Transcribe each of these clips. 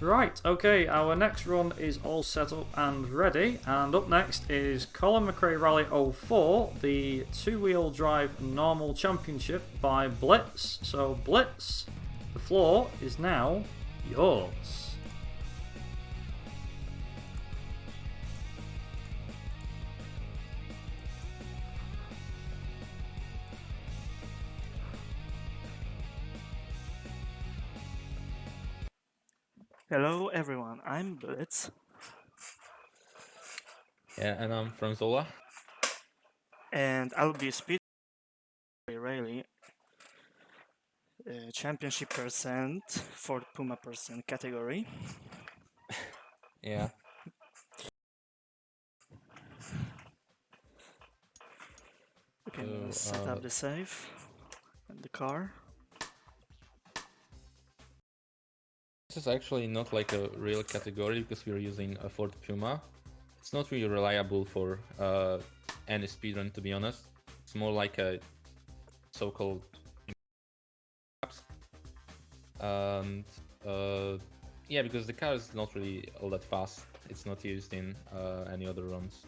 Right, okay, our next run is all set up and ready, and up next is Colin McRae Rally 04, the two-wheel drive normal championship by Blitz. So Blitz, the floor is now yours. Hello everyone, I'm Blitz. Yeah, and I'm from Zola. And I'll be speed rally championship percent for Puma percent category. Yeah. Okay, So, let's set up the save and the car. This is actually not like a real category because we're using a Ford Puma. It's not really reliable for any speedrun, to be honest. It's more like a so-called and yeah, because the car is not really all that fast. It's not used in any other runs.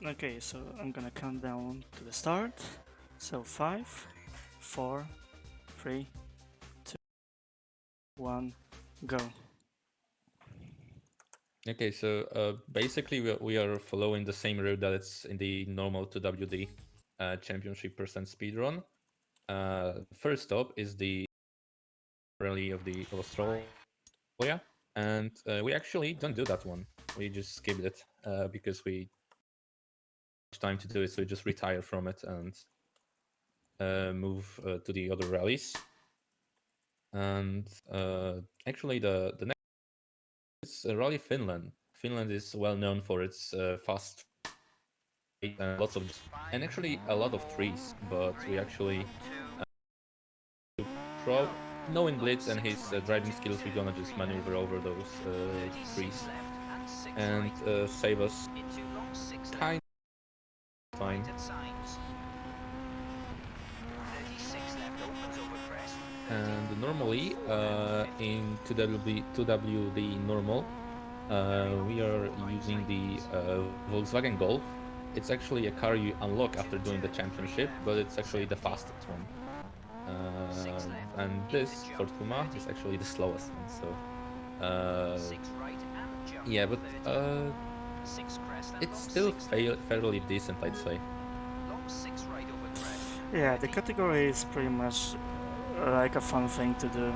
Okay, so I'm gonna count down to the start. So 5, 4, 3, 2, 1, go. Okay, so basically we are following the same route that it's in the normal 2WD championship percent speedrun. First stop is the rally of Australia, and we actually don't do that one. We just skipped it because we much time to do it, so we just retire from it and move to the other rallies. And actually, the next is Rally Finland. Finland is well known for its fast and lots of, and actually a lot of trees. But we actually knowing Blitz and his driving skills, we're gonna just maneuver over those trees and save us kind of time. And normally in 2WD normal, we are using the Volkswagen Golf. It's actually a car you unlock after doing the championship, but it's actually the fastest one. And this Ford Puma is actually the slowest one. So yeah, but it's still fairly decent, I'd say. Yeah, the category is pretty much like a fun thing to do.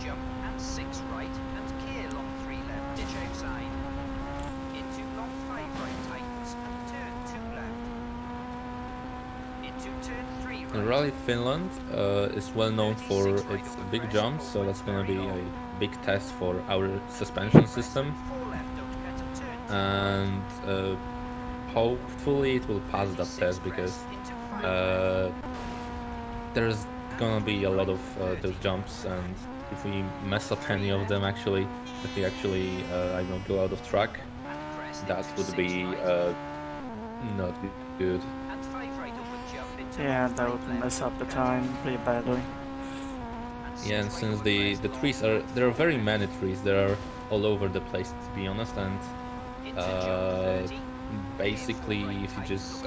Jump and 6 right and gear long 3 left, ditch outside. Into long 5 right tightens and turn 2 left. Into turn 3 right. Rally Finland is well known for its big jumps, so that's gonna be a big test for our suspension system. And hopefully it will pass that test because there's gonna be a lot of those jumps, and if we mess up any of them, actually, if we actually I don't know, go out of track, that would be not good. Yeah, that would mess up the time pretty badly. Yeah, and since the trees there are very many trees, there are all over the place, to be honest, and basically if you just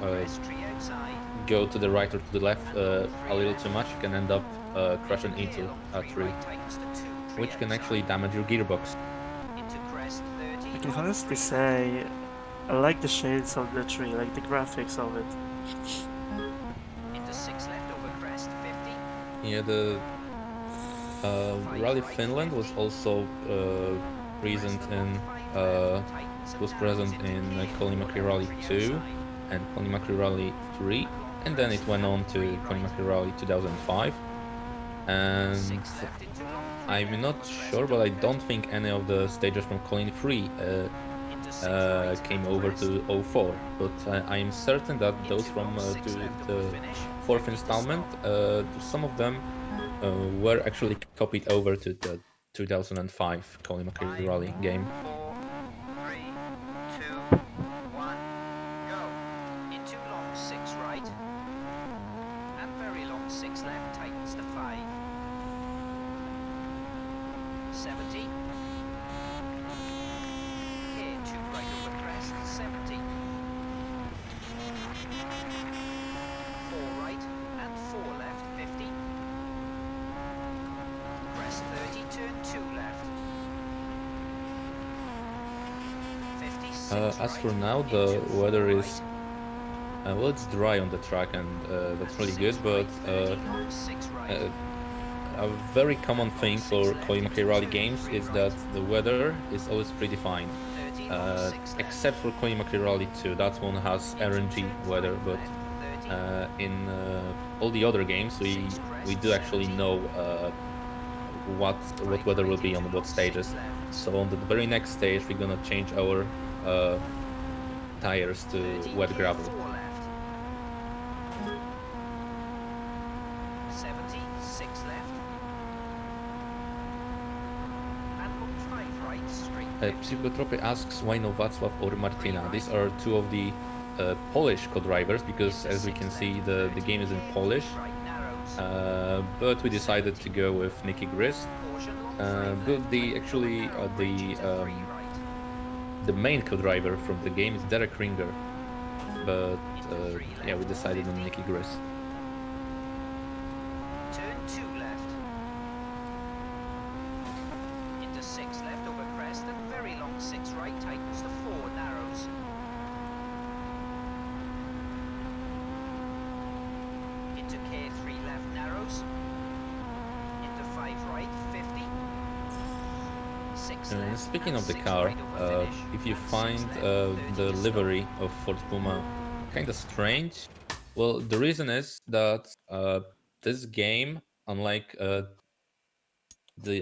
go to the right or to the left a little too much, you can end up crashing into a tree, which can actually damage your gearbox. I can honestly say I like the shades of the tree, like the graphics of it. Yeah, the Rally Finland was also present in was present in Colin McRae Rally 2 and Colin McRae Rally 3, and then it went on to Colin McRae Rally 2005. And I'm not sure, but I don't think any of the stages from Colin 3 came over to 04, but I am certain that those from the fourth installment, some of them were actually copied over to the 2005 Colin McRae Rally game. 3, 2, 1, go. Into long 6 right. And very long 6 left tightens to 5. 70. Care 2 right over crest, 70. 4 right and 4 left, 50. Crest 30, turn 2 left. 56 As for right, now, the into weather 4 is right, well, it's dry on the track, and that's and really 6 good. But right, 30 long, 6 right. a very common And thing long 6 for left Colin into McRae rally turn games 3 is right. that the weather is always predefined. 30 long 6 left. Except for Colin McRae Rally 2, that one has Into RNG turn weather, 5 but left, 30. in all the other games, we 6 we crest, do actually 70. know what 5 weather will right be into on what long 6 stages. left. So on the very next stage, we're gonna change our tires to 30 wet care gravel. 4 left. 70, 6 left. And long 5 right, straight 50. Psychotropy asks why no Václav or Martina. These are two of the Polish co-drivers, because Into as we 6 can left, see, the 30 game is in care, Polish. 3 right, narrows. But we decided to go with Nicky Grist. Caution, long 5 But left, the tightens over actually narrow bridge into 3 right. the main co-driver from the game is Derek Ringer. But Into 3 yeah, we left, decided on 50. Nicky Grist. Turn 2 left. Into 6 left over crest and very long 6 right, tightens to 4, narrows. Into K3 left, narrows. Into 5 right, 50. 6 left. Speaking and of the 6 car, right over finish, if you and 6 find left, 30 the to livery of Ford Puma kind of strange, well, the reason is that this game, unlike the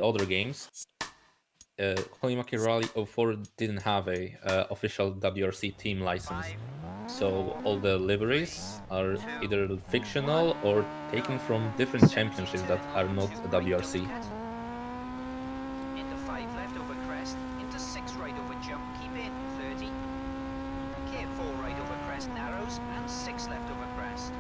other games, Colin McRae Rally 04 didn't have a official WRC team license. 5, So all the liveries are 2, either fictional or taken from different 70 championships turn that are long not 2 a right, WRC. don't cut. Into 5 left over crest, into 6 right over jump, keep in, 30. Care 4 right over crest, narrows, and 6 left over crest.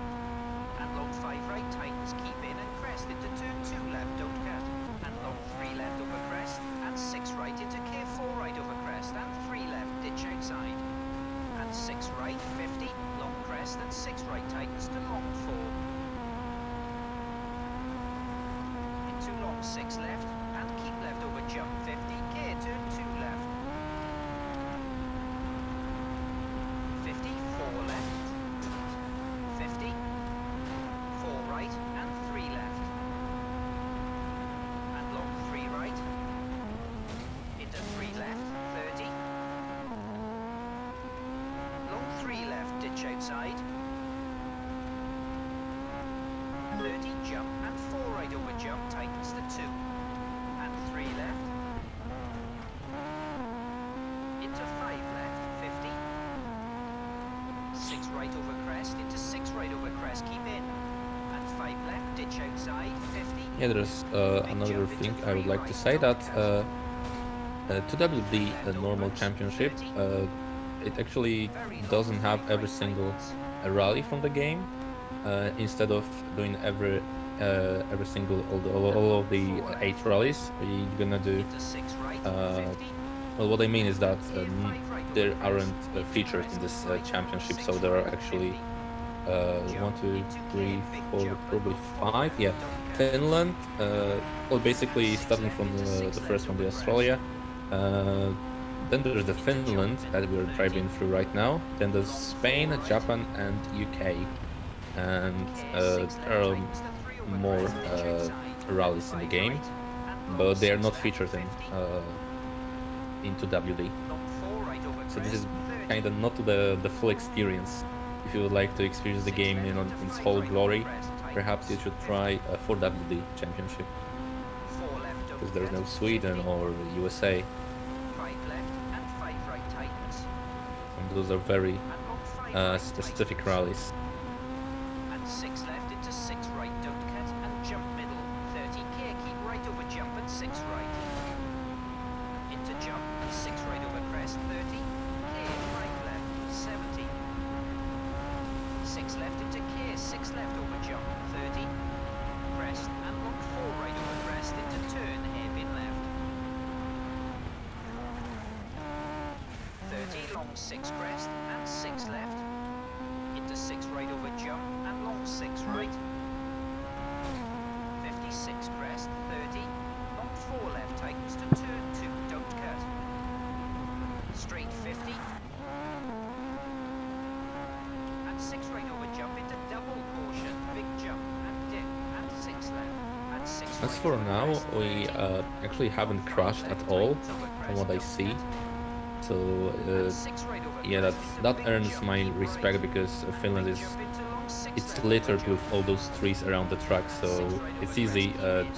And long 5 right, tightens, keep in, and crest into turn 2 left, don't cut. And long 3 left over crest, and 6 right into care 4 right over crest, and 3 left, ditch outside. And 6 right, 50, long crest, and 6 right, tightens to long 4. Into long 6 left, and keep left over jump 50, care turn 2 left. 50, 4 left. 50, 4 right, and 3 left. And long 3 right. Into 3 left, 30. Long 3 left, ditch outside. 30, jump, and 4 right over jump, tightens to 2. And 3 left. Into 5 left, 50. 6 right over crest, into 6 right over crest, keep in. And 5 left, ditch outside, 50. Yeah, there's another thing I would like to say that 2WD, the normal championship, it actually doesn't have every single rally from the game. Instead of doing every single all of the 8 rallies, we're gonna do. Into 6 right, 50. Well, what I mean is that Care 5 right there over aren't crest, features in crest this right, championship, 6 so there are right, actually 50. 1, 2, 3, 4, probably 5. Yeah, Don't Finland. Well, basically starting from the first one, the Australia. Then there's the Finland that we're driving through right now. Then there's Spain, Japan, and UK. And there are more rallies in the game, but they are not featured in 2WD. So this is kind of not the full experience. If you would like to experience the game in its whole glory, perhaps you should try a 4WD championship, because there's no Sweden or USA, 5 left and 5 right tightens. and those are very And long 5 right specific tightens. rallies. And 6 left into 6 right, don't cut, and jump middle. 30 care, keep right over jump and 6 right. Into jump and 6 right over crest, 30. Care, 5 left, 70. 6 left into care, 6 left over jump, 30. Crest and long 4 right over crest into turn, hairpin left. long 6 crest and 6 left. Into 6 right over jump and long 6 right. 56 crest, 30. Long 4 left tightens to turn 2, don't cut. Straight 50. And 6 right over jump into double caution. Big jump and dip and 6 left. And 6 As right for over now, crest, we 30. actually haven't crashed at all, from what I see. So yeah, that earns my respect, because Finland it's littered with all those trees around the track, so it's easy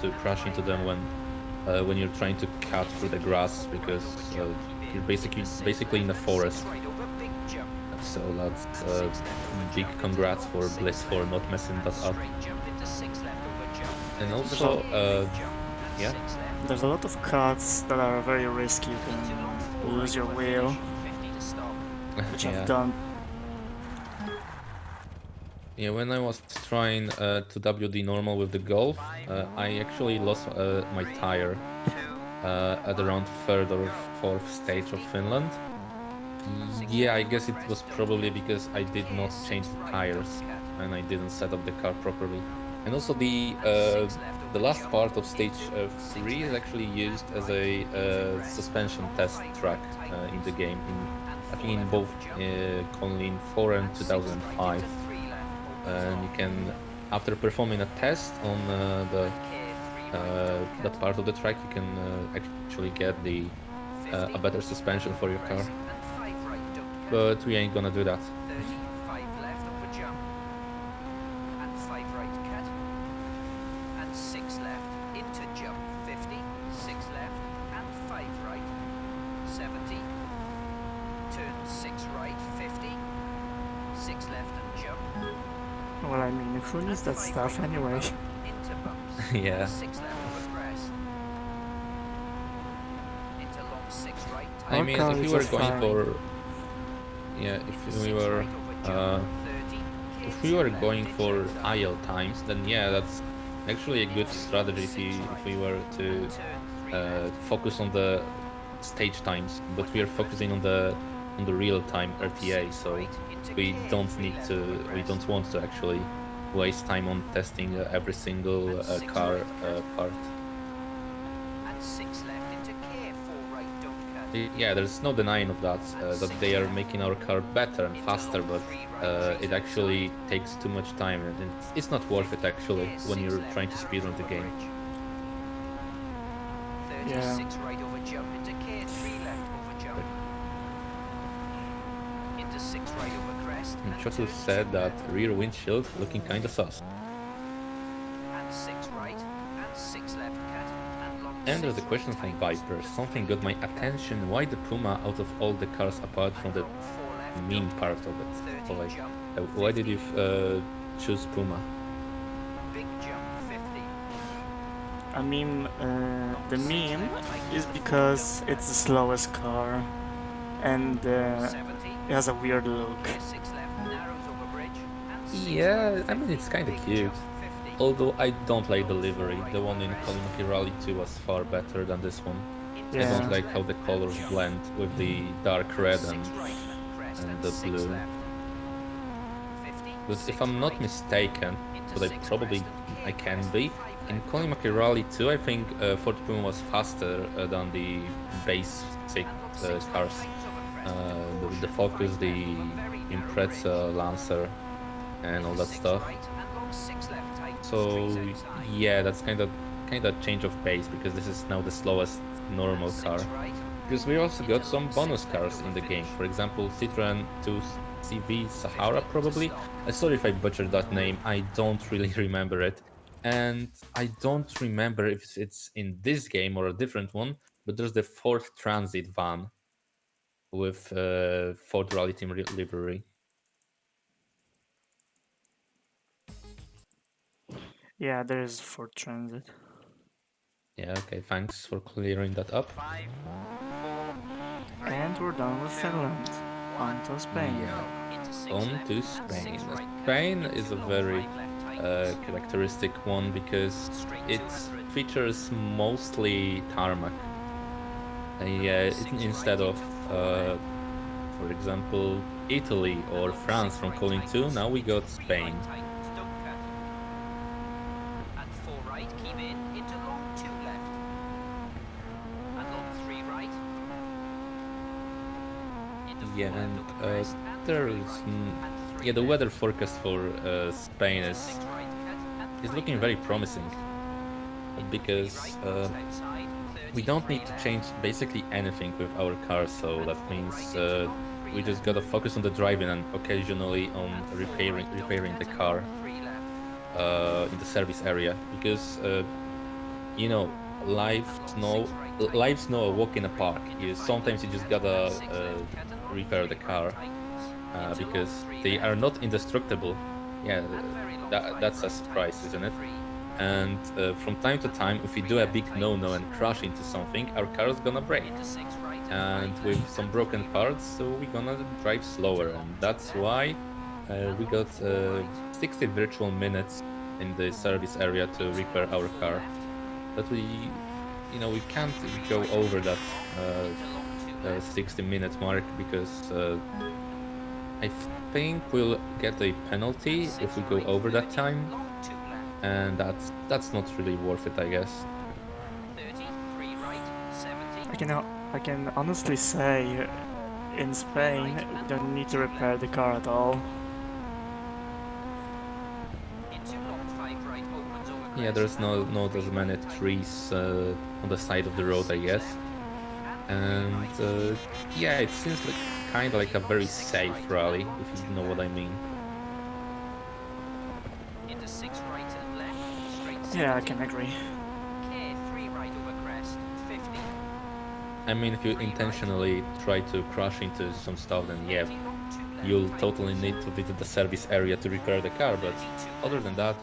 to crash into them when you're trying to cut through the grass, because you're basically in a forest. So that's big congrats for Blitz for not messing that up. And also, yeah. There's a lot of cuts that are very risky. You can lose your wheel, which Yeah. I've done. Yeah, when I was trying to WD normal with the Golf, I actually lost my tire at around 3rd or 4th stage of Finland. Yeah, I guess it was probably because I did not change the tires and I didn't set up the car properly. And also the last part of stage 3 is actually used as a suspension test track in the game. I think in both Colin 4 and 2005. And you can, after performing a test on that part of the track, you can actually get a better suspension for your car. But we ain't gonna do that. 35 left over jump. And 5 right cut. And 6 left into jump. 50. 6 left and 5 right. 70. Turn 6 right. 50. 6 left and jump. Well, I mean, who needs that stuff anyway? Into bumps. Yeah. 6 left over crest. Into long 6 right. I mean, if we were going for, yeah, if we were going for IL times, then yeah, that's actually a good strategy if we were to focus on the stage times. But we are focusing on the real time RTA, so we don't want to actually waste time on testing every single car part. And 6 left into care. 4 right, don't cut. Yeah, there's no denying of that, that they are making our car better and faster, but it actually takes too much time, and it's not worth it actually when you're trying to speedrun the game. 36 right over jump into care. 3 left over jump. Into 6 right over crest. And Chotu said that rear windshield looking kinda sus. And 6 right and 6 left cut. And long And there's a 6 question right from tightens Viper. to Something got my attention. Why the Puma out of all the cars apart from the long 4 left, mean don't part cut. of it? 30 So like, jump, why did you 50. choose Puma? Big jump 50. I mean, the meme is because it's the slowest car, and 70. it has a weird look. 6 left narrows over bridge. And 6 Yeah, right, I mean, it's 50. kinda Big cute. jump 50. Although I don't like the livery. The one in Colin McRae Rally 2 was far better than this one. I Yeah. don't like how the colors blend with the dark red and 6 right crest and and the 6 blue. left. 50. But 6 if I'm not right. mistaken, Into but I 6 probably crest and I care can crest, be, 5 in left. Colin McRae Rally 2 I think Ford Puma was faster than the basic cars. The Focus, the Impreza, Lancer and all that stuff. So yeah, that's kind of change of pace, because this is now the slowest normal car. Because we also got some bonus cars in the game. For example, Citroen 2CV Sahara probably. Sorry if I butchered that name. I don't really remember it. And I don't remember if it's in this game or a different one, but there's the Ford Transit van with Ford Rally Team livery. Yeah, there is Ford Transit. Yeah, okay, thanks for clearing that up. And we're done with Finland. On to Spain. Yeah, on to Spain. Spain is a very characteristic one because it features mostly tarmac. Yeah, instead of for example, Italy or France from Colin 2, now we got Spain. And 4 right, keep in, into long 2 left. And long 3 right. Into 4 Yeah, left and over crest, and 3 there's right, and 3 yeah, the left. weather forecast for Spain Into is 6 right, cut, and is 3 looking left very tightens. promising Into 3 because right, crosses outside, we 30, don't 3 need to left. change basically anything with our car, so And that 4 means right into long 3 we just left. gotta focus on the driving and occasionally on And 4 repairing right, don't repairing the cut, and car long 3 left. in the service area because you know live And snow long 6 right live tightens. snow a walk in a park. Into You 5 sometimes you left just cut, gotta and 6 left cut, and long repair 3 the right car tightens. Into because long 3 they left. are not indestructible. Yeah, And very long that's 5 a right surprise, tightens isn't to it? 3. And from time to time, if we do a big no-no and crash into something, our car is gonna break. Into 6 right And 5 with left, some and broken 3 parts, right. so we're gonna drive slower, and that's why we got 60 virtual minutes in the service area to repair our car. But we can't go over that 60-minute mark because I think we'll get a penalty if we go over that time, and that's not really worth it, I guess. 30, 3 right, 70. I can honestly say, in Spain, we don't need to repair the car at all. Into long 5 right opens over Yeah, crest, there's and long not 3 as right many tightens. trees on the side of the road, I guess. And yeah, it seems like kind of like a very safe rally, if you know what I mean. Into 6 right and left, straight 70. Yeah, I can agree. Care 3 right over crest, 50. I mean, if you intentionally try to crash into some stuff, then yeah, 30 long 2 left you'll tightens. totally need to visit the service area to repair the car, but 32 other than that,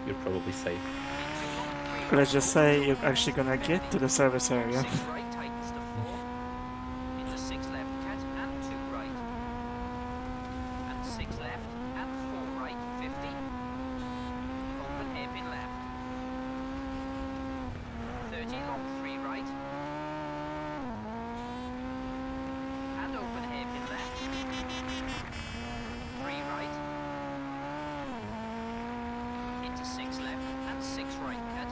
you're probably safe. Into long 3 right Let's just over say crest, you're actually gonna get to the service area. 6 right tightens to 4. Into 6 left cut and 2 right. And 6 left and 4 right, 50. Open hairpin left. 30 long 3 right. And open hairpin left. 3 right. Into 6 left and 6 right cut.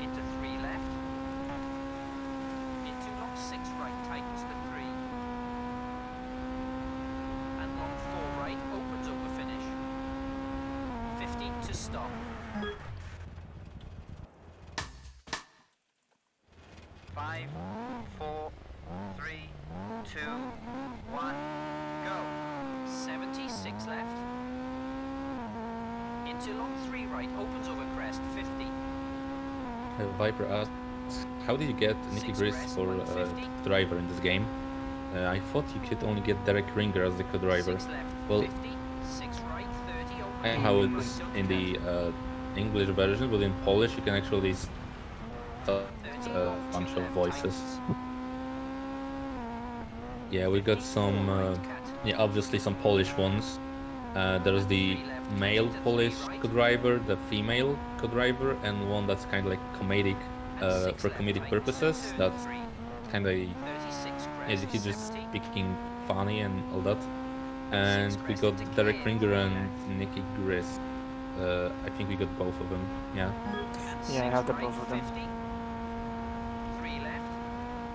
Into 3 left. Into long 6 right tightens to 3. And long 4 right opens over finish. 50 to stop. 5, 4, 3, 2, 1, go. 76 left. Into long 3 right opens over crest, 50. Viper asks, how did you get Nicky Six Gris crest, for 150. driver in this game? I thought you could only get Derek Ringer as the co-driver. 6 left, Well, 50. 6 right, 30 open. I know how it is in the English version, but in Polish you can actually select a bunch of voices. Yeah, we got some, yeah, obviously some Polish ones. There's the male Polish co-driver, the female co-driver, and one that's kind of like comedic for comedic purposes. That's kind of, yeah, he's just speaking funny and all that. And we got Derek Ringer and Nicky Gris. I think we got both of them. Yeah. Yeah, I have the both of them. 3 left.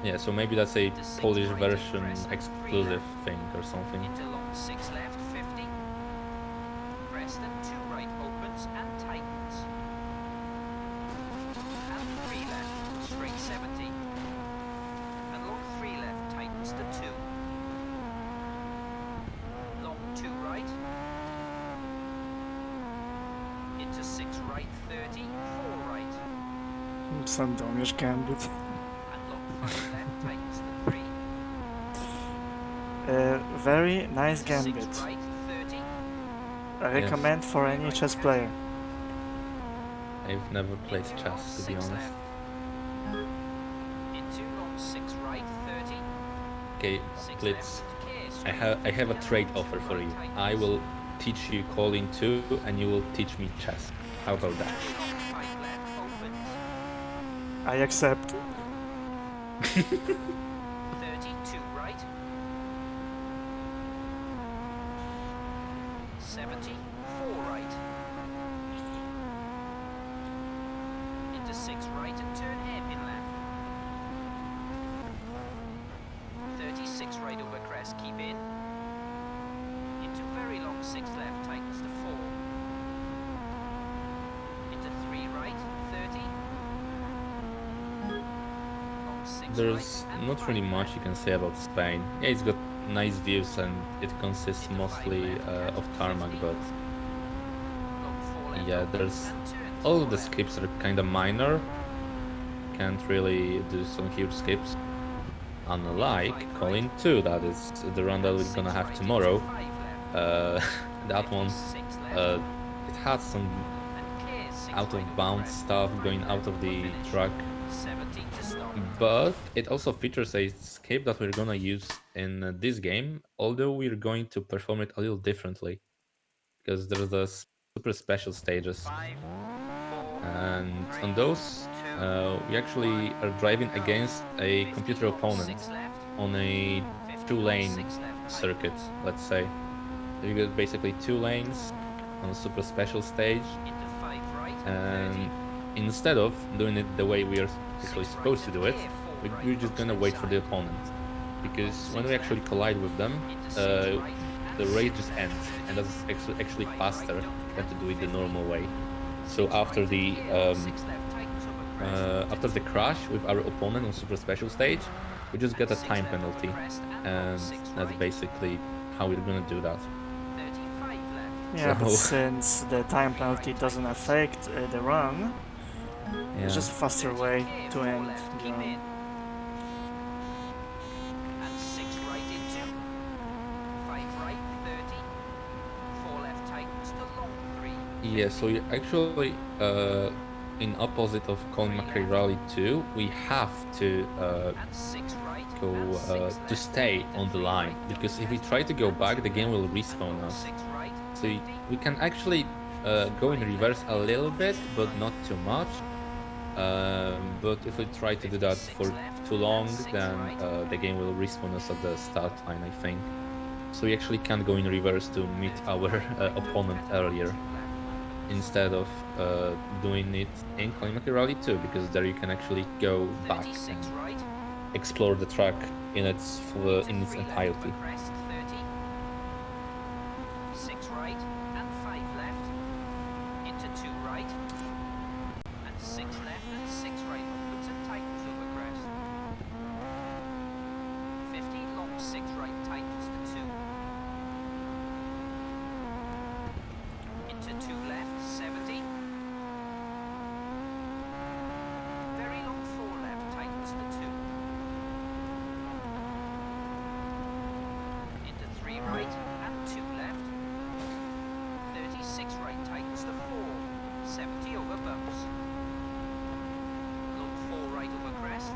Yeah. So maybe that's a Polish version exclusive thing or something. Into long 6 left, 50. Preston 2 right opens and tightens. And 3 left, straight 70. And long 3 left tightens to 2. Long 2 right. Into 6 right, 30. 4 right. Sandomierz Gambit. And long 5 left tightens to 3. Very nice 6 gambit. right, 30. I recommend for any chess player. I've never played chess, to be honest. Into long 6 right, 30. Okay, 6 Blitz. left, I have a trade offer for you. I will teach you calling 2, and you will teach me chess. How about that? I accept. 32 right. 6 right and turn hairpin left. 36 right over crest, keep in. Into very long 6 left, tightens to 4. Into 3 right, 30. Long 6 There's right and not 5 really much left. you can say about Spain. Yeah, it's got nice views and it consists mostly of tarmac, but Long 4 left yeah, opens there's and turn all 4 of the left. skips are kind of minor. Can't really do some huge skips. Unlike Colin 2, that is the run that we're gonna have tomorrow. That one, it had some out of bounds stuff going out of the track, 70 to stop. but it also features a skip that we're gonna use in this game, although we're going to perform it a little differently because there's the super special stages, 5, 4, and 3, on those 2, we actually are driving against a 50 computer long, opponent 6 left. on a 50 two-lane 6 left, circuit, let's say. So you get basically 2 lanes on a super special stage, into 5 right, and 30. instead of doing it the way we are actually 6 supposed to right do it, and clear, 4 right, we're just crooks gonna wait for the inside. opponent. Because Long when 6 we actually left, collide with them, into 6 right, the and race 6 just left, ends, and 30. that's actually 5 faster right, don't than cut, to do it the 50. normal way. So 6 after right the and clear, 6 left, tightens over crest. after the crash with our opponent on super special stage, we just get a 6 time left over penalty, crest and and long 6 that's right, basically how we're gonna do that. 35 left. Yeah, but So- since the time penalty doesn't affect the run, it's Yeah. just a faster 30 way clear, to 4 end left, the keep run. in. And 6 right into. 5 right, 30. 4 left tightens to long 3. Yeah, so you actually, in opposite of Colin McRae Rally 2, we have to And 6 right. go and 6 to left, stay into on the 3 line, right, because don't if we crest, try to go and back, 2 the game will left, respawn and long us. 6 right, So 50. we can actually go in reverse a little bit, but not too much. But if we try to do that for too long, then the game will respawn us at the start line, I think. So we actually can't go in reverse to meet our opponent earlier, instead of doing it in Colin McRae Rally 2, because there you can actually go back 36 and right. explore the track in its Into 3 left entirety. over crest, 30. 6 right and 5 left. Into 2 right. And 6 left and 6 right opens and tightens over crest. 50 long 6 right tightens to 2. Into 2 left, 70. Very long 4 left tightens to 2. Into 3 right and 2 left. 36 right tightens to 4. 70 over bumps. Long 4 right over crest.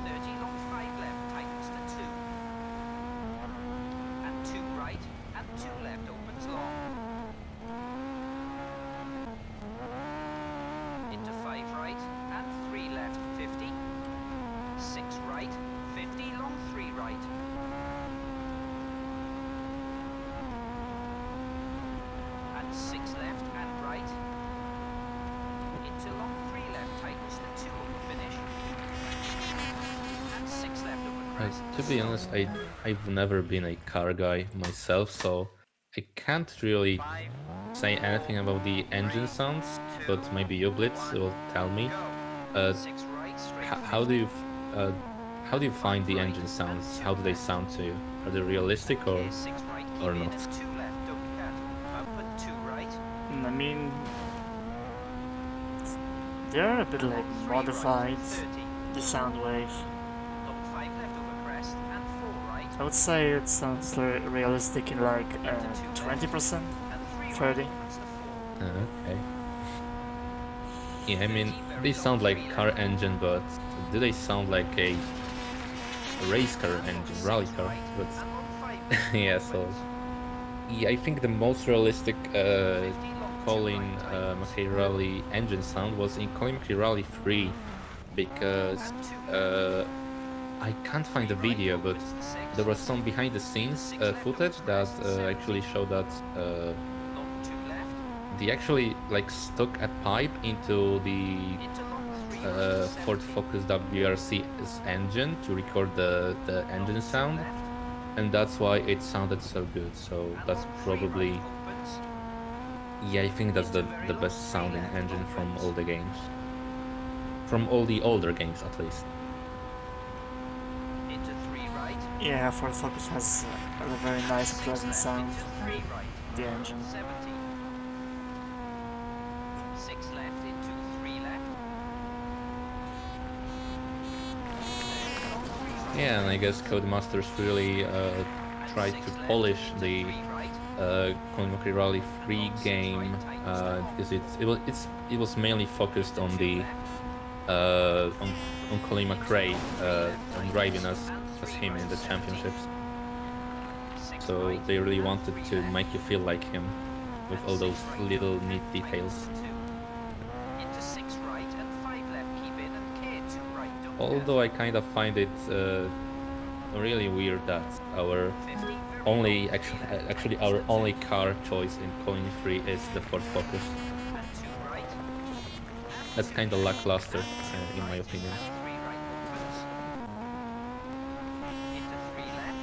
30 long 5 left tightens to 2. And 2 right and 2 left opens long. Into 5 right and 3 left 50. 6 right, 50 long 3 right. And 6 left and right. Into long 3 left tightens to 2 over finish. And 6 left over crest. To be honest, I've never been a car guy myself, so I can't really 5, say anything about the engine sounds, but maybe you, Blitz, will tell me. go. 6 right, straight How do you how do you find the engine sounds? How do they sound to you? Are they realistic or 6 right, keep or in not? and 2 left, don't cut. Up and 2 right. I mean, they're a bit like 3 modified, right, 30. the sound wave. Long 5 left over crest and 4 right. I would say it sounds realistic in like 20%, And 3 30. right opens to 4. Okay. Yeah, I mean, they sound like car engine, but do they sound like a race car engine, rally car? But yeah, so yeah, I think the most realistic Colin McRae Rally engine sound was in Colin McRae Rally 3, because I can't find the video, but there was some behind the scenes footage that actually showed that they actually like stuck a pipe into the Into long 3 Ford Focus WRC's engine to record the engine sound, and that's why it sounded so good. So that's probably, yeah, I think that's the best sounding engine from all the games, from all the older games at least. Into 3 right. Yeah, Ford Focus has a very nice, 6 pleasant left sound. into 3 right. The engine. 70. 6 left into 3 left. Yeah, and I guess Codemasters really tried to polish the Colin McRae Rally 3 game because it was mainly focused on the on Colin McRae on driving as him in the championships. So they really wanted to make you feel like him with all those little neat details. Into 6 right and 5 left, keep in and K2 right. Don't Although I kind of find it really weird that our 50, only actually our only car choice in Colin 3 is the Ford Focus. and 2 right. That's kind of lackluster in my opinion. 3 right opens. Into 3 left.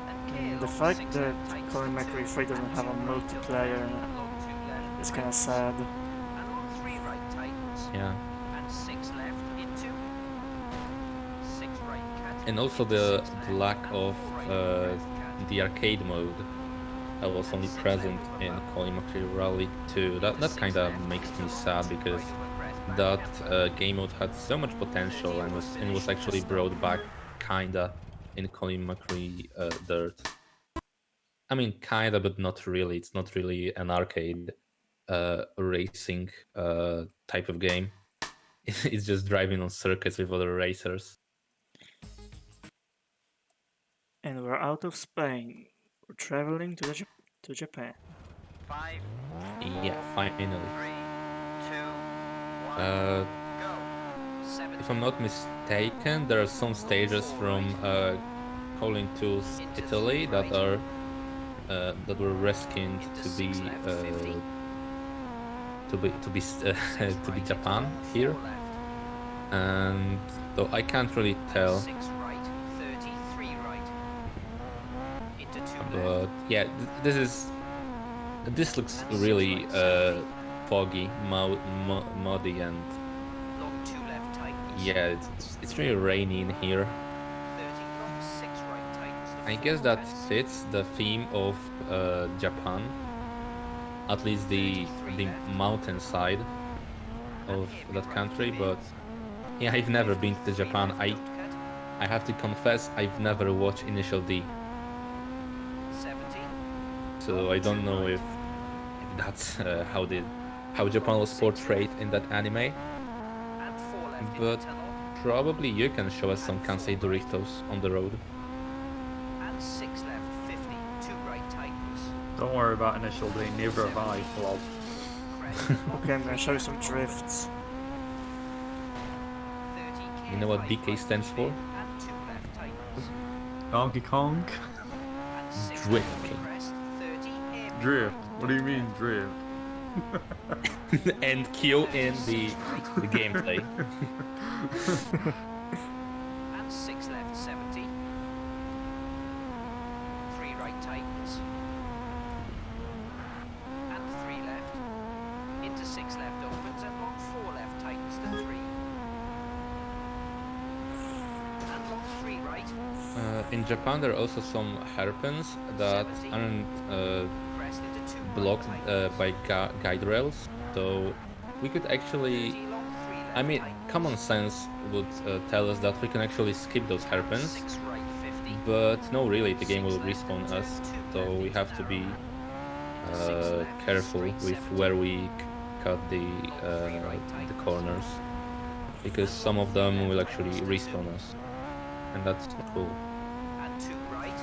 And K The along fact 6 that left tightens Colin to McRae 2, 3 doesn't and have a 2 right multiplayer and long 2 left. is kind of sad. And long 3 right tightens. Yeah. And 6 left into 6 right cat. And also into the 6 left, lack and of 4 right cat. the arcade mode that was only present in Colin McRae Rally 2. That kind of makes me sad because that game mode had so much potential and was actually brought back kinda in Colin McRae Dirt. I mean, kinda, but not really. It's not really an arcade racing type of game. It's just driving on circuits with other racers. And we're out of Spain. We're traveling to Japan. 5, Yeah, finally. 3, 2, 1, Uh, go. 7. If I'm not mistaken, there are some stages from Colin 2's Italy that were reskinned to be to be Japan here, and though I can't really tell. 6 right, 30, 3 right. Into 2 left. But yeah, this looks really foggy, muddy, and Long 2 left tightens. yeah, it's really rainy in here. 30, long 6 right tightens. I guess that fits the theme of Japan, at least the mountain side of that country. But yeah, I've never been to Japan. I have to confess, I've never watched Initial D, 70. so I don't know if that's how Japan was portrayed in that anime. And 4 left into But tunnel. probably you can show us some Kansai Doritos on the road. And 6 left, 50, 2 right tightens. Don't worry about Initial D, neither have I, lol. Crest. Okay, I'm gonna show you some drifts. 30, You know what K5 DK right, stands for? and 2 left tightens. Donkey Kong? And 6 Drift left over King. crest, 30, hairpin Drift. right, What do you don't mean, left. drift? And Q in the gameplay. And 6 left, 70. 3 right tightens. And 3 left. Into 6 left opens and long 4 left tightens to 3. And long 3 right. In Japan, there are also some hairpins that aren't Crest into 2 blocked right tightens. by guide rails, so we could actually. 30 long 3 left I mean, tightens. common sense would tell us that we can actually skip those hairpins, 6 right 50. but no, really, the game will 6 left respawn and us, turn 2 so left we into have to be narrow. 6 left, careful straight with 70. where we cut the corners, because some of them will actually respawn us, and that's not cool. And 2 right.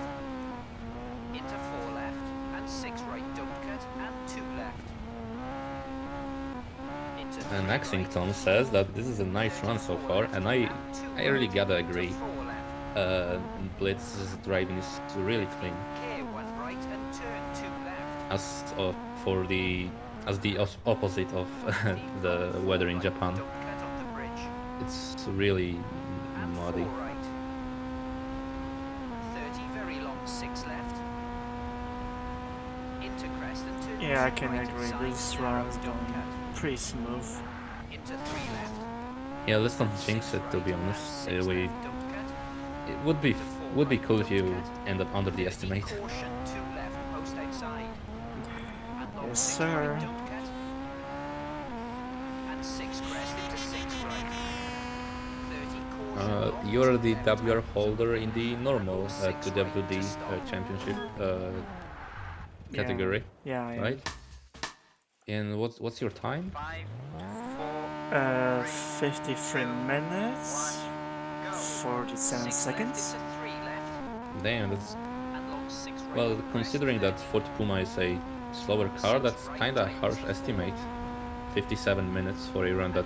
Into 4 left. And 6 right don't cut. And 2 left. Into 3 And right. Axington says that this is a nice run so far, and I really gotta agree. 4 left. Blitz's driving is really clean. K1 right and turn 2 left. As of for the opposite of the weather in Japan. Don't cut off the bridge. It's really And muddy. 4 right. 30 very long, 6 left. Into crest and turn. Yeah, I two can right agree. inside, This narrow, run is don't going cut. pretty smooth. Into 3 left. Yeah, let's not jinx it, to be honest. It would be cool if you end up under the estimate. Caution, 2 left, post outside. And long Yes, 6 sir. right, don't cut. And 6 crest into 6 right. 30 caution. long You're 2 the left, WR tightens. holder in the normal Six 2WD right to stop. championship Yeah. category, Yeah, yeah. right? And what's your time? 5, 4, 53 minutes, 47 seconds. 3 left. Damn, that's And long 6 right. well. over crest, Considering that 30. Ford Puma is a slower car, that's kind of harsh estimate. 57 minutes for a run that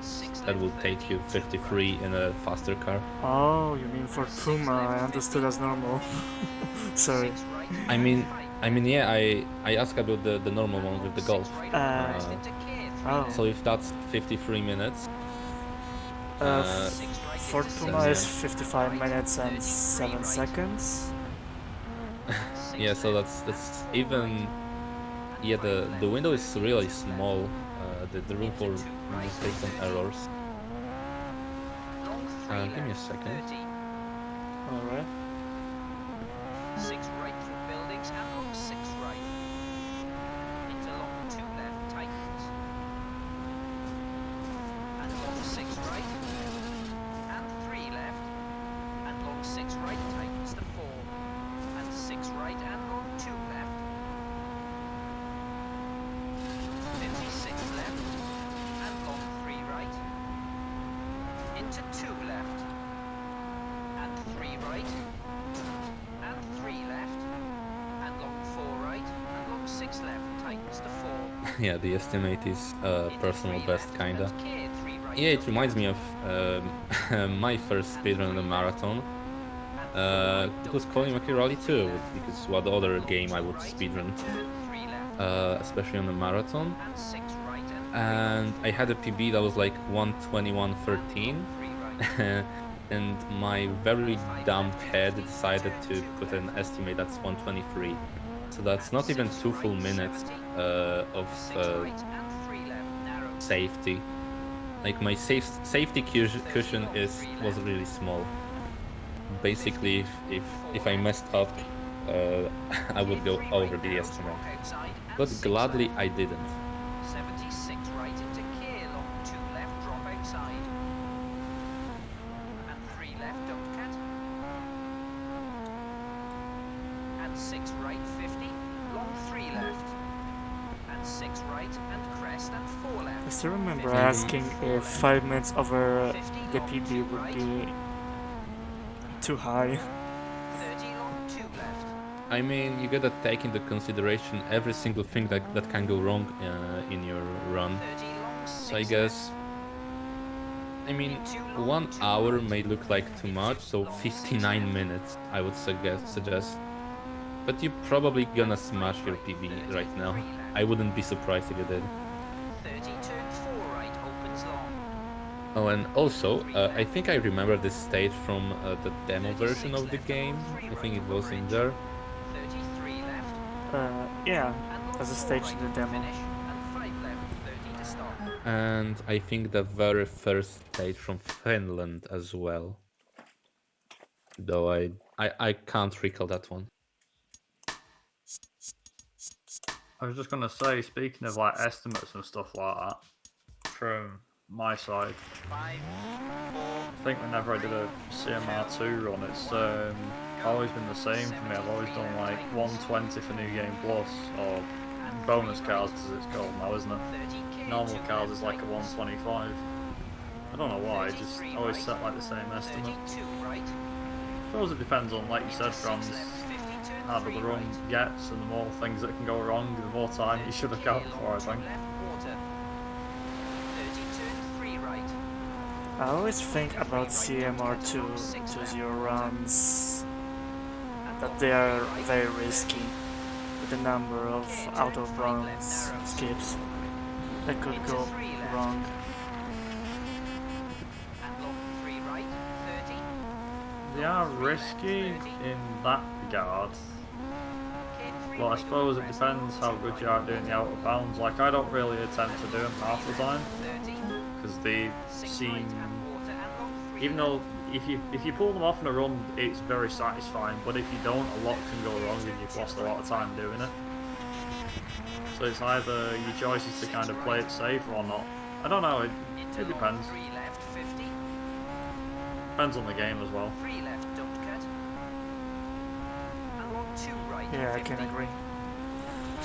will take you 53 in a faster car. Oh, you mean for Puma? I understood as normal. Sorry. 6 right. I mean, yeah. I asked about the normal one with the Golf. Oh. So if that's 53 minutes, Ford Puma is 55 minutes and 7 seconds. yeah. So that's even. Yeah, the window is really small. The room for mistakes and errors. Give me a second. Alright. 6 right through buildings and long 6 right. Into long 2 left, tightens. And long 6 right. And 3 left. And long 6 right, tightens to 4. And 6 right and long 2 left. 56 left. And long 3 right. Into 2 left. And 3 right. And 3 left. And long 4 right. And long 6 left. Tightens to 4. Yeah, the estimate is personal best, kinda. Okay, 3 right. Yeah, it reminds me of my first speedrun in the marathon. It was Colin McRae Rally 2, because what other game I would speedrun, 3 left. especially on the marathon. And 6 right. And I had a PB that was like 121.13, 3 right. and my very dumb head decided to put an estimate that's 123. So that's not even 2 full minutes of 6 right. And 3 left. Narrow. safety. Like my safety cushion was really small. Basically, if I messed up, I would go over the estimate. But gladly I didn't. 76 right into K, long 2 left, drop outside. And 3 left, don't cut. And 6 right, 50, long 3 left. And 6 right, and crest, and 4 left. I still remember 50, asking if 5 minutes over 50, the long PB 2 would right, be too high. 30, long 2 left. I mean, you gotta take into consideration every single thing that can go wrong in your run. 30, long 6 So I guess, I mean, 1 hour may look like too much, so 59 minutes I would suggest. But you're probably gonna smash your PB right now. I wouldn't be surprised if you did. 30, turn 4 right, opens long. Oh, and also, I think I remember this stage from the demo version of the game. I think it was in there. 33 left. Yeah, And long as a 4 stage right in the to demo. finish. And 5 left, 30 to stop. And I think the very first stage from Finland as well. Though I can't recall that one. I was just gonna say, speaking of like estimates and stuff like that, from my side, 5, 4, I think whenever I did a CMR2 run, it's always been the same for me. I've always done like 120 for New Game Plus, or bonus cars as it's called now, isn't it? 30k. Normal cars is like a 125. I don't know why, I just always set like the same estimate. 32 right. I suppose it depends on, like you said, Franz, harder the run gets and the more things that can go wrong, the more time you should account for, I think. Left quarter. 30 turn 3 right. I always think about CMR2 runs that they are very risky. the number of out of bounds skips that could go wrong. And long 3 right, 30. They are risky in that regard. Well, I suppose it depends how good you are doing the out of bounds. Like, I don't really attempt to do them half the time because they seem, even though if you pull them off in a run, it's very satisfying. But if you don't, a lot can go wrong and you've lost a lot of time doing it. So it's either your choice is to kind of play it safe or not. I don't know. It depends. Depends on the game as well. 3 left, don't cut. And long 2 right. Yeah, I 50. can agree.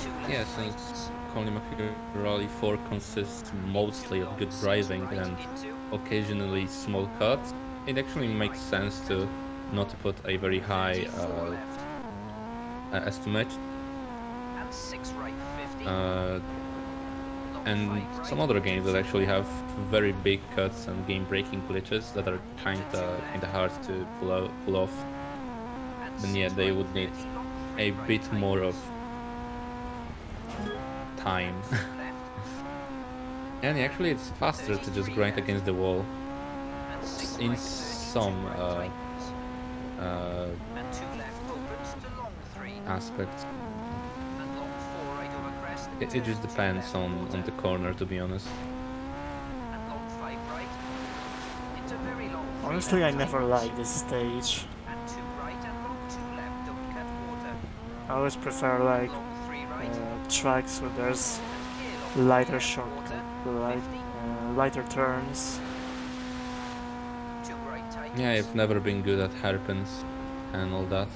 2 left, Yeah, since Colin McRae Rally 4 consists mostly of good driving and occasionally small cuts, it actually makes sense to not put a very high estimate. And 6 right, 50. And some other games that actually have very big cuts and game-breaking glitches that are kinda hard to pull off. Then yeah, they would need a bit more of time. And actually, it's faster to just grind against the wall in some And 2 left opens to long 3. aspects. And long 4 right over crest. It just depends on the corner, to be honest. And long 5 right. Into very long 3 Honestly, I left never tightens. liked this stage. And 2 right and long 2 left, don't cut water. I always prefer like Long 3 right. tracks where there's And clear long lighter 3 shortcut, water. 50. lighter turns. 2 right tightens. Yeah, I've never been good at hairpins and all that.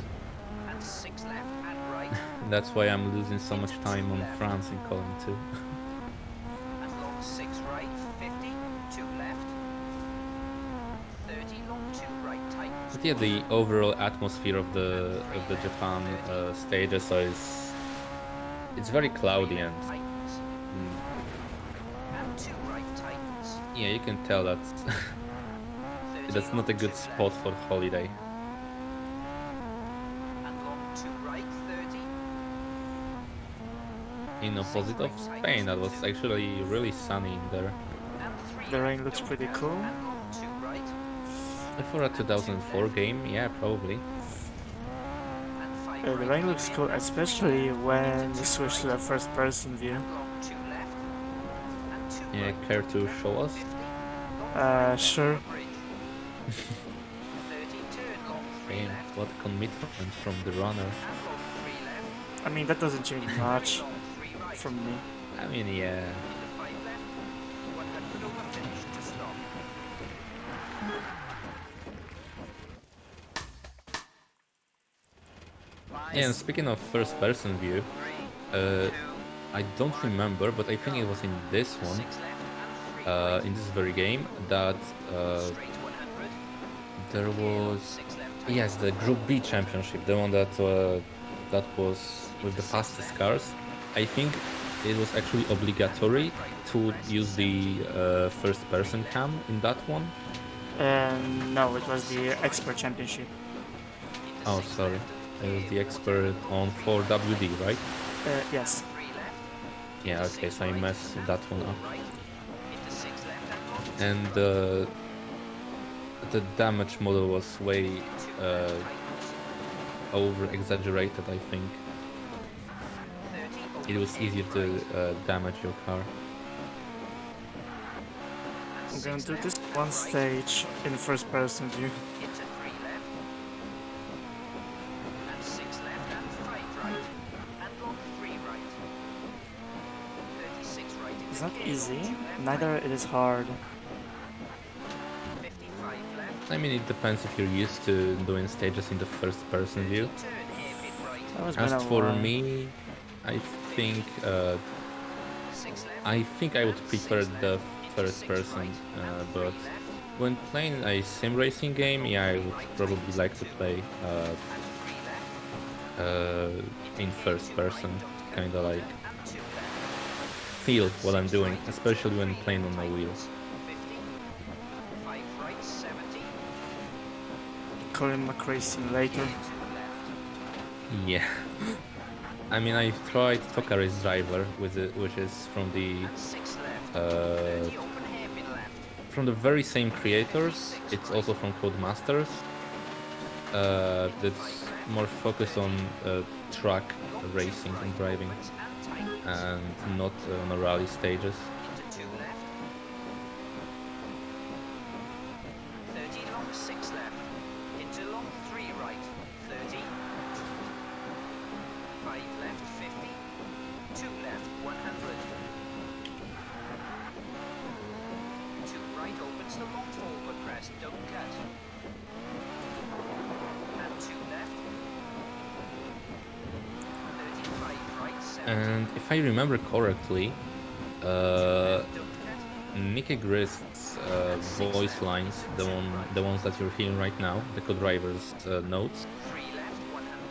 And 6 left and right. That's why I'm losing so much time on France in Colin too. And long 6 right, 50. 2 left. 30 long 2 right tightens. But yeah, the overall atmosphere of the Japan stages is it's very cloudy and Tightens. And 2 right tightens. yeah, you can tell that 30 that's not a long good 2 spot left. for holiday. And long 2 right, 30. In opposite of Spain, that was actually really sunny in there. And 3 The rain left, looks don't pretty cut. cool. And long 2 right. For a 2004 game, yeah, probably. And 5 The right rain looks clear cool, left. especially when Into you 2 switch to the right. first person view. And long 2 left. And 2 Yeah, right, care don't to cut. show us? 50. Long Sure. over bridge. 30 turn long 3 Damn, left. what commitment from the runner. And long 3 left. I mean, that doesn't change much Long 3 right. from me. I mean, yeah. Into 5 left. 100 over finish to stop. Yeah, and speaking of first-person view, I don't remember, but I think it was in this one, 6 left and 3 right. in this very game, that Straight 100. there was 6 left. yes, the Group B championship, the one that was with the fastest cars. I think it was actually obligatory to use the first-person cam in that one. No, it was the Expert Championship. Oh, sorry, it was the expert on 4WD, right? Yes. 3 left. Yeah, okay, so I messed that one up. Right. Into 6 left and long And the damage model was way over exaggerated, I think. 30 It was easier to damage your car. I'm gonna do this one stage in first person view. into 3 left. And 6 left and 5 right. And long 3 right. 36 right into It's not gear, long easy, 2 left, neither it is hard. 55 left. I mean, it depends if you're used to doing stages in the first person view. Turn hairpin right. That was been As a for while. me, I think 6 left. I would prefer the first person, but when playing a sim racing game, yeah, I would probably like to play And 3 left. in first person, kind of like And 2 left. feel what I'm doing, especially when playing on the wheels. 50. 5 right, 70. Colin McRae Simulator. 2 left. Yeah. I mean, I tried Tokare's driver, which is from the And 6 left. uh, 30 open hairpin left. from the very same creators. It's also from Codemasters. That's more focused on track racing and driving, Opens and tightens. and not on the rally stages. Into 2 left. 30 long 6 left. Into long 3 right. 30. 5 left 50. 2 left 100. 2 right opens the long forward crest. Don't cut. And 2 left. 35 right 70. And if I remember correctly, Don't cut. Nicky Grist's voice lines, the ones that you're hearing right now, the co-driver's notes, 3 left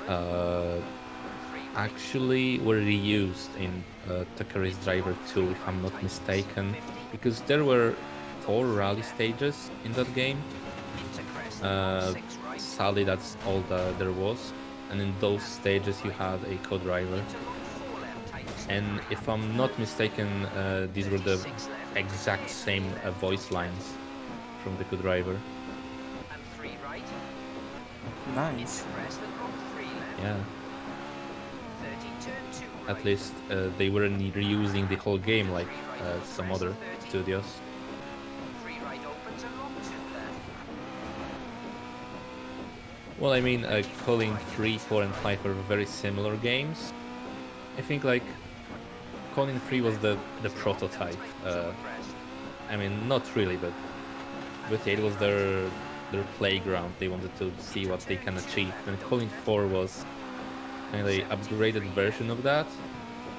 100. 3 right. actually were reused in Tokare's Driver 2, if I'm not mistaken, because there were 4 rally stages in that game. Into crest. Long 6 right. Sadly, that's all that there was, and in those stages you had a co-driver. Into long 4 left tightens. And if I'm not mistaken, these were the 6 left. exact same voice lines from the co-driver. And 3 right. Nice. Into crest and long 3 left. Yeah, 30 turn 2 right. at least they weren't reusing the whole game like some other studios. 3 right opens and long 2 left. Well, I mean, calling 3, 4, and 5 are very similar games. I think like Colin 3 was the prototype. Crest. I mean, not really, but it was their playground. They wanted to see what they can achieve. And Colin 4 was kind of an upgraded version of that.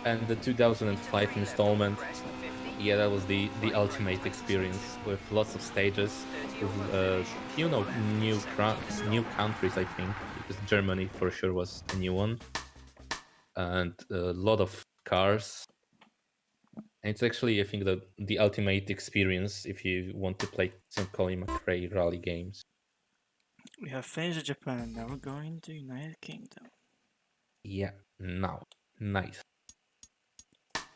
And the 2005 installment, Crest 50. yeah, that was the ultimate experience with lots of stages, with new countries, I think, because Germany for sure was a new one, and a lot of cars. And it's actually, I think, the ultimate experience if you want to play some Colin McRae rally games. We have finished Japan, now we're going to United Kingdom. Yeah, now, nice.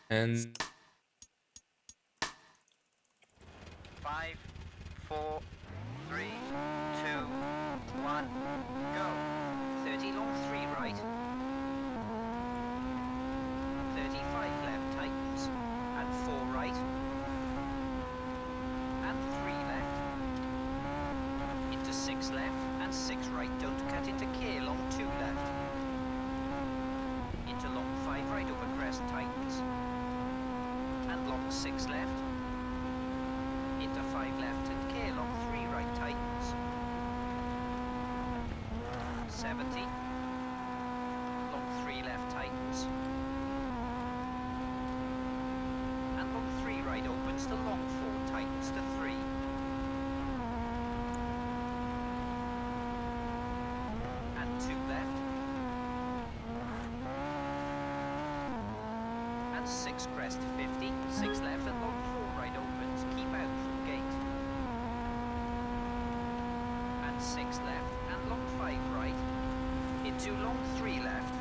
And 5, 4, 3, 2, 1, go. 30 long 3 right. 35 left tightens. And 4 right. And 3 left. Into 6 left and 6 right. Don't cut into K long 2 left. Into long 5 right over crest tightens. And long 6 left. Into 5 left and K long 3 right tightens. 70. Long 3 left tightens. And long 3 right opens to long 4 tightens to 3. And 2 left. And 6 crest 50. 6 left and long 4 right opens. Keep out from gate. And 6 left and long 5 right. Into long 3 left.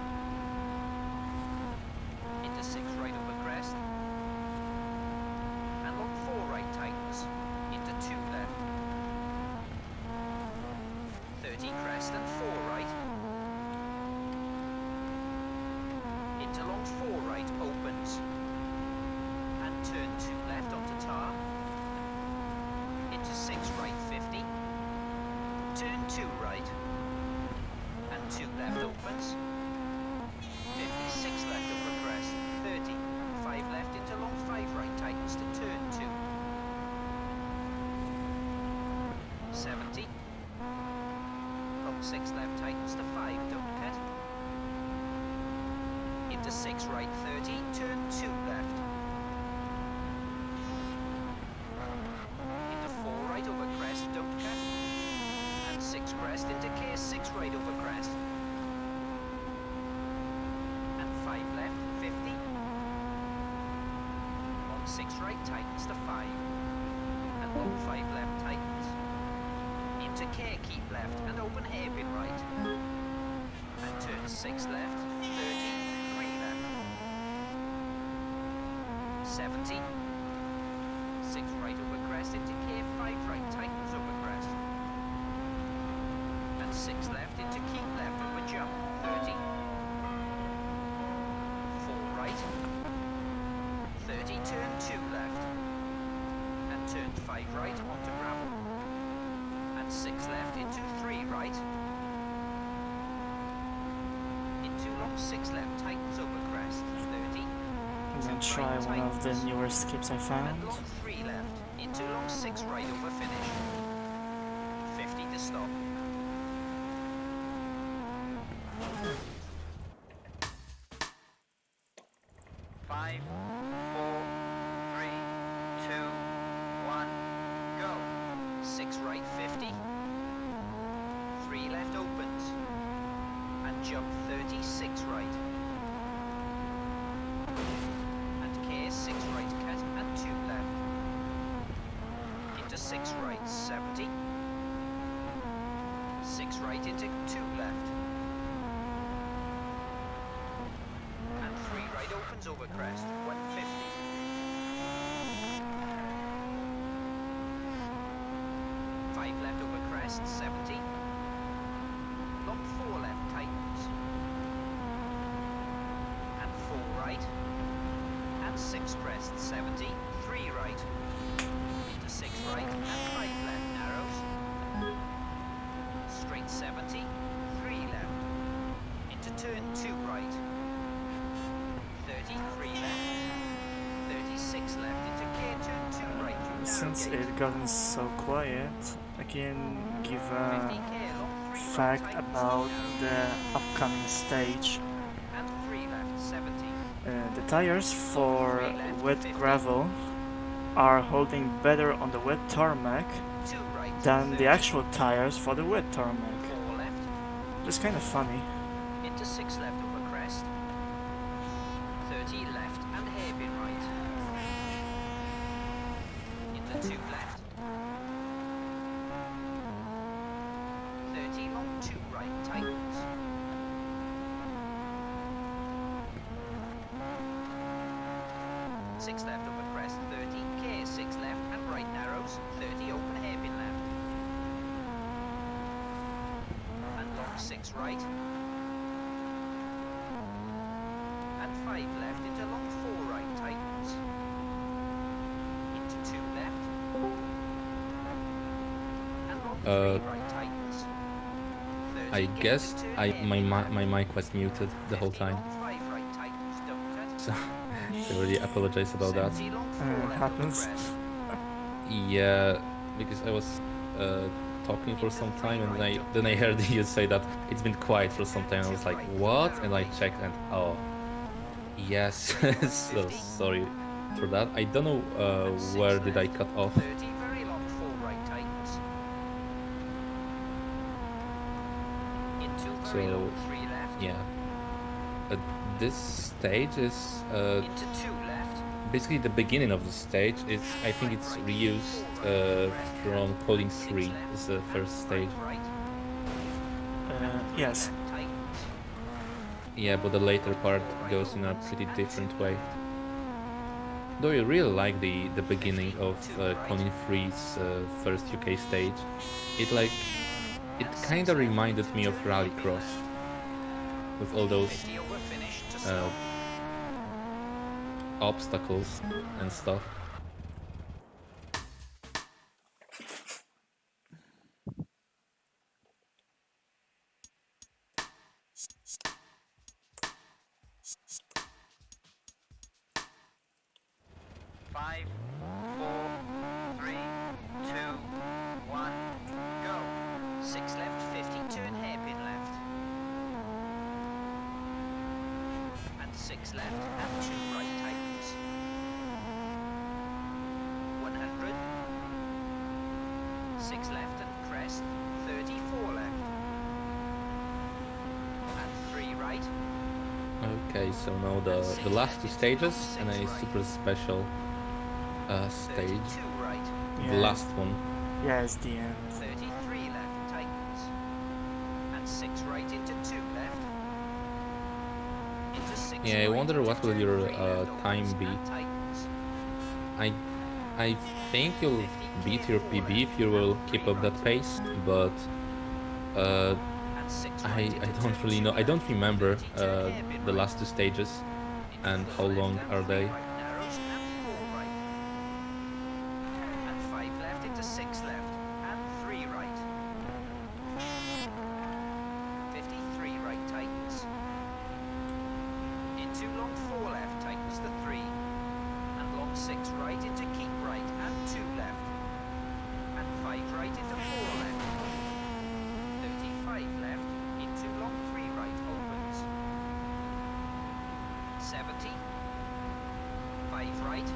Into 6 right over crest. And long 4 right tightens. Into 2 left. 30 crest and 4 right. Into long 4 right opens. And turn 2 left onto tar. Into 6 right 50. Turn 2 right. And 2 left opens. 56 left over crest. 30. 5 left into long 5 right tightens to turn 2. 70. Long 6 left tightens to 5. Don't cut. Into 6 right 30. Turn 2 left. Into 4 right over crest. Don't cut. And 6 crest into K 6 right over crest. And 5 left 50. Long 6 right tightens to 5. And long 5 left tightens. Into K keep left and open hairpin right. And turn 6 left 30. 3 70. 6 right over crest into K, 5 right, tightens over crest. And 6 left into keep left over jump, 30. 4 right. 30, turn 2 left. And turn 5 right onto gravel. And 6 left into 3 right. Into long 6 left, tightens over crest, 30. I'm gonna try one of the newer skips I found. And long 3 left, into long 6 right over finish. 50 to stop. Five, 4, 3, 2, 1, go. 6 right, 50. 3 left opens. And jump 36 right. And K 6 right cut and 2 left. Into 6 right, 70. 6 right into 2 left. And 3 right opens over crest, 150. 5 left over crest, 70. Long 4 left tightens. And 4 right. And 6 crest, 70. 3 right. Into 6 right and 5 left narrows. Straight 70. 3 left. Into turn 2 right. 33 left. 36 left into K, turn 2 right. Through Since narrow gate. it gotten so quiet, I can give a 50K long 3 right fact tightens about narrow. the upcoming stage. And 3 left, 70. The tires for wet gravel are holding better on the wet tarmac 2 right. than 30. the actual tires for the wet tarmac. 4 left. It's kind of funny. Into 6 left over crest. 30 left and hairpin right. Into 2 left. 30 long 2 right tightens. Six left over crest, 30, K 6 left and right narrows, 30 open hairpin left. And long 6 right. And 5 left into long 4 right tightens. Into 2 left. And long 3 right tightens. 30 I gets guess into my hairpin left. mic was muted the whole 50 time, long 5 right tightens, double cut. so I really apologize about that. 70 long 4 left over Happens. crest. Yeah, because I was talking for some time and then I heard you say that it's been quiet for some time. I was like, what? And I checked and oh, yes. So sorry for that. I don't know where did I cut off. 30 very long 4 right tightens. Into very So, long 3 left. Yeah. This stage is Into 2 left. basically the beginning of the stage. It's I think it's reused from Coding 3 is the first stage. Right. Yes. Tightens. Yeah, but the later part goes in a pretty different way. Though I really like the beginning of Colin McRae's first UK stage. It kind of reminded me of Rallycross with all those 50 over finish to stop. obstacles and stuff. Five, 4, 3, 2, 1, go. 6 left, 50, turn hairpin left. And 6 left, and 2 right tightens. 100. 6 left and crest, 34 left. And 3 right. Okay, so now the last two stages and a super special stage. 32 right. The last one. Yeah, it's the end. 33 left, tightens. And 6 right into 2 left. Into 6 Yeah, I right wonder into what will turn your 3 left time opens be. and tightens. I think you'll beat your PB if you will keep up that pace, but And 6 I right into don't turn really 2 know. I left. don't remember 30, turn hairpin the right. last two stages Into and 4 how left long and are 3 they. right narrows and 4 right. And 5 left into 6 left and 3 right. 53 right tightens. Into long 4 left tightens the 3. And long 6 right into keep right and 2 left. And 5 right into 4 left. 35 left into long 3 right opens. 70. 5 right.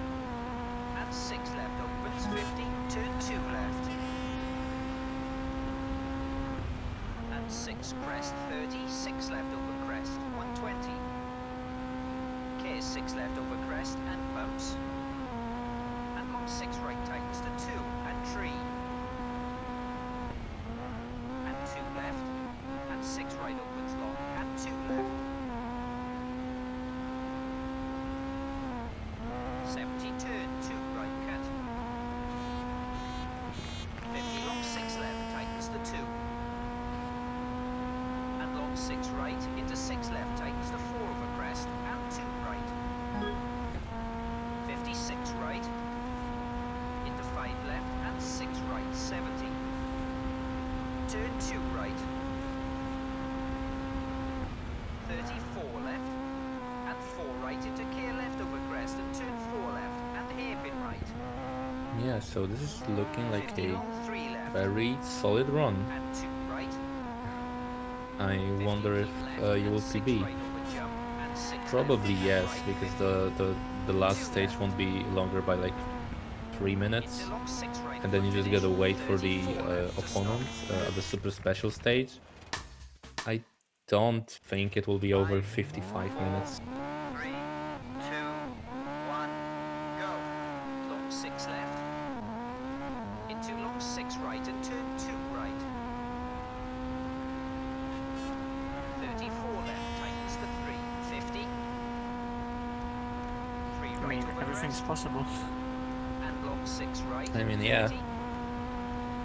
And 6 left opens. 50. Turn 2 left. And 6 crest. 30. 6 left over crest. 120. K 6 left over crest and bumps. And long 6 right tightens to 2 and tree. And 2 left. And 6 right opens long and 2 left. 70 turn 2 right cut. 50 long 6 left tightens the 2. And long 6 right into 6 left tightens the 4 over crest and 2 right. 56 right into 5 left and 6 right. 70. Turn 2 right. 34 left and 4 right into K left over crest and turn 4 left and hairpin right. Yeah, so this is looking like 50 a long 3 left very solid run. and 2 right. I 50 wonder if keep left you and will 6 PB. right over jump and 6 Probably left yes, and right. because 50 the last 2 stage left. won't be longer by like 3 minutes, Into long 6 right and then you over just finish. gotta wait for the 34 left to stop. opponent at the super special stage. I don't think it will be over 55 minutes. 3, 2, 1, go. Long 6 left. Into long 6 right and turn 2 right. 34 left, tightens the 3. 50. 3 I right mean, over everything's crest. possible. And long 6 right. I mean, yeah. 30.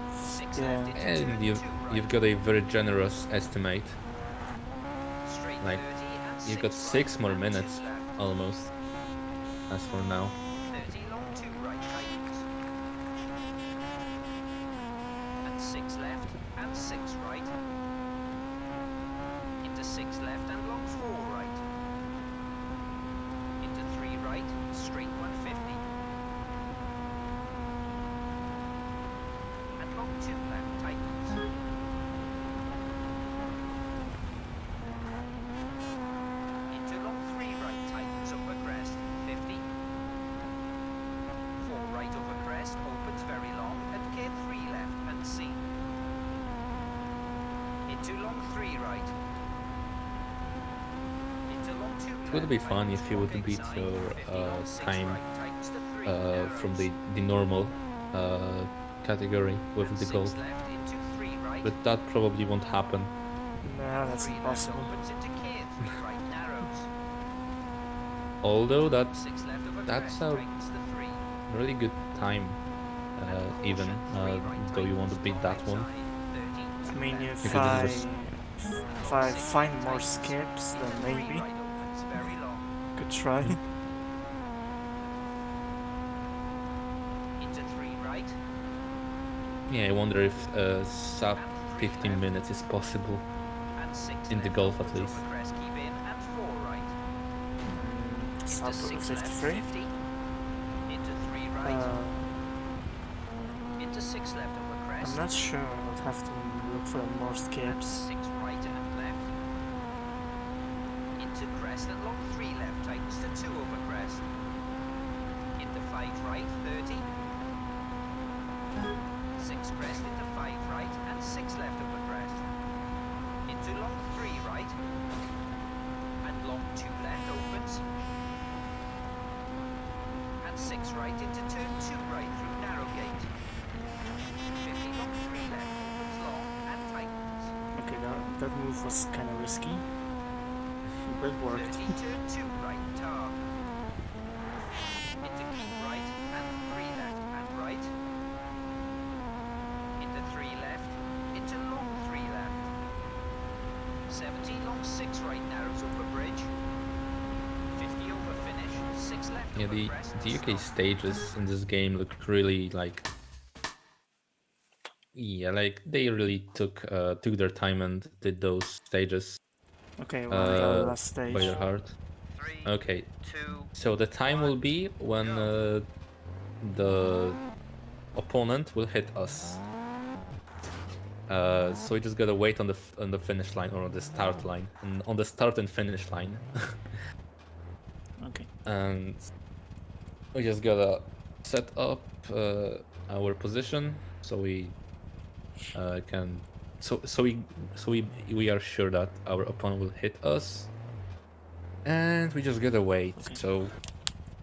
6 Yeah. left into And turn you've 2 right. you've got a very generous estimate. Straight like, 30 and You've got 6 6 right more and 2 minutes left. almost. As for now. 30 long 2 right tightens. And 6 left and 6 right. Into 6 left and long 4 right. Into 3 right, straight 150. And long 2 left tightens. Into long 3 right tightens over crest, 50. 4 right over crest, opens very long, and K3 left, unseen. Into long 3 right. Into long 2 left. It would be fun tightens if you would long beat inside, your 50 long 6 time right, tightens the 3, from narrows. the normal category with And the 6 Golf. left into 3 right. But that probably won't happen. No, that's 3 left impossible. opens into K3 right, narrows. Although that's 6 left over that's crest, a tightens the 3. really good time, even though you want to beat that one. I mean, if Because I, this is if I find more skips, then maybe could try. Into 3 right. Yeah, I wonder if sub 15 minutes is possible. And 6 In the left Golf, at opens least. over crest, keep in, and 4 right. Sub Into 6 left, 53. 50. Into 3 right. Uh, Into 6 left over crest. I'm not sure. I would have to look for more And skips. 6 right and left. Into crest and long 3 left, tightens to 2 over crest. Into 5 right, 30. 6 crest into 5 right and 6 left over crest. Into long 3 right. And long 2 left opens. And 6 right into turn 2 right through narrow gate. 50 long 3 left opens long and tightens. Okay, that move was kind of risky, but it worked. 30 turn 2 right tar. Into keep right and 70, long 6 right, narrows over bridge. 50 over finish, 6 left Yeah, over the crest. UK stop. stages in this game look really like, yeah, like they really took their time and did those stages Okay, we're on the last by stage. their heart. 3, Okay, 2, so the time will be when the opponent will hit us. So we just gotta wait on the finish line or on the start line, and on the start and finish line, Okay. and we just gotta set up our position so we can we are sure that our opponent will hit us, and we just gotta wait. Okay. So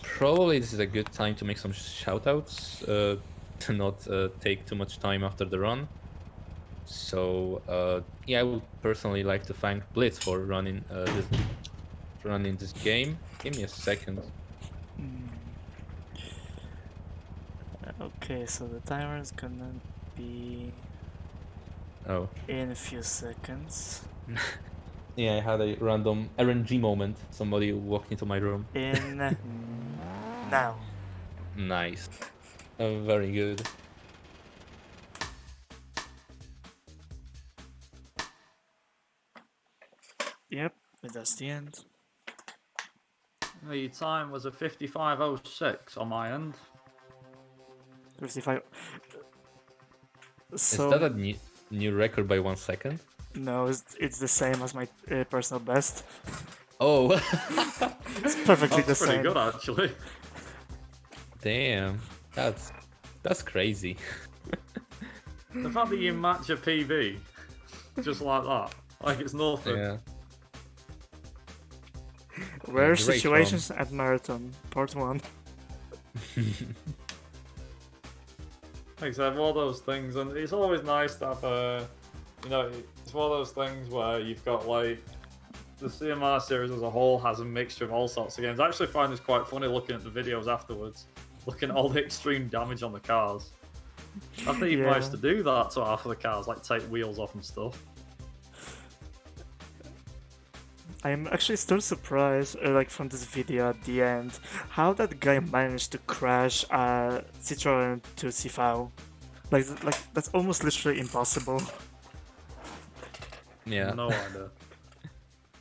probably this is a good time to make some shoutouts to not take too much time after the run. So yeah, I would personally like to thank Blitz for running this game. Give me a second. Okay, so the timer is gonna be Oh in a few seconds. yeah, I had a random RNG moment. Somebody walked into my room. In now. Nice. Very good. Yep, that's the end. The time was a 55:06 on my end. 55. Is So that a new record by 1 second? no, it's the same as my personal best. Oh, It's perfectly the That's pretty same. good, actually. damn. That's crazy. The fact that you match a PB just like that, like it's nothing. Yeah. Rare Great situations at marathon, part 1. Like I said, one of those things, and it's always nice to have it's one of those things where you've got like the CMR series as a whole has a mixture of all sorts of games. I actually find this quite funny looking at the videos afterwards, looking at all the extreme damage on the cars. I think you've Yeah. managed to do that to half of the cars, like take wheels off and stuff. I'm actually still surprised, like from this video at the end, how that guy managed to crash a Citroen 2CV. Like that's almost literally impossible. Yeah. No idea.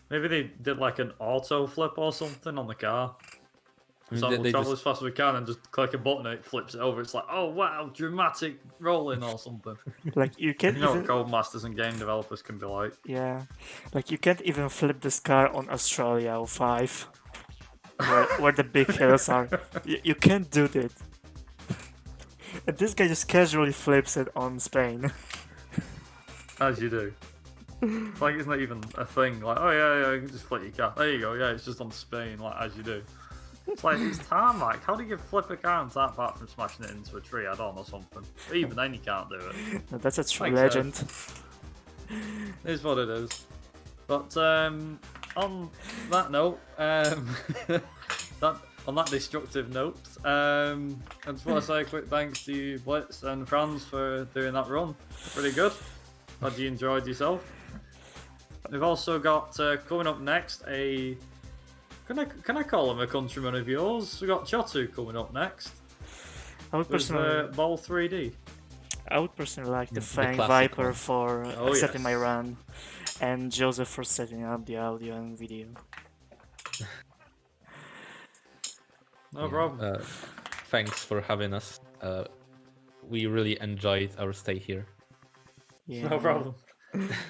Maybe they did like an auto flip or something on the car. So They we'll travel just- as fast as we can and just click a button and it flips it over. It's like, oh wow, dramatic rolling or something. Like you can't You know even, what Codemasters and game developers can be like. yeah, like you can't even flip this car on Australia 05, where the big hills are. You can't do that. And this guy just casually flips it on Spain. As you do. Like it's not even a thing. Like, oh yeah, you can just flip your car. There you go. Yeah, it's just on Spain, like as you do. It's like it's tarmac. How do you flip a car on tarmac apart from smashing it into a tree head-on or something? Even then, you can't do it. Now, that's a true Like I said. legend. It is what it is. But on that note, on that destructive note, I just want to say a quick thanks to you, Blitz and Franz, for doing that run. Pretty good. Glad you enjoyed yourself. We've also got coming up next a. Can I call him a countryman of yours? We got Chotu coming up next. I would With personally, Ball 3D. I would personally like the The Fang classic Viper one. for Oh, setting my yes. run, and Joseph for setting up the audio and video. No problem. Thanks for having us. We really enjoyed our stay here. Yeah. No problem.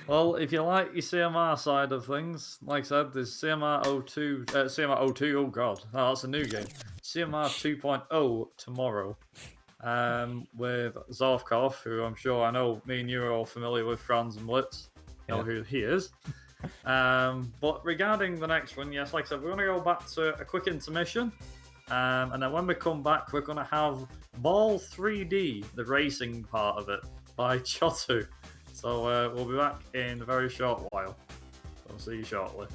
Well, if you like your CMR side of things, like I said, there's CMR 02, CMR 02, oh god, oh, that's a new game. CMR 2.0 tomorrow, with Zorfkov, who I'm sure I know me and you are all familiar with, Franz and Blitz, know Yeah. who he is. But regarding the next one, yes, like I said, we're going to go back to a quick intermission, and then when we come back, we're going to have Ball 3D, the racing part of it, by Chotu. So we'll be back in a very short while. I'll see you shortly.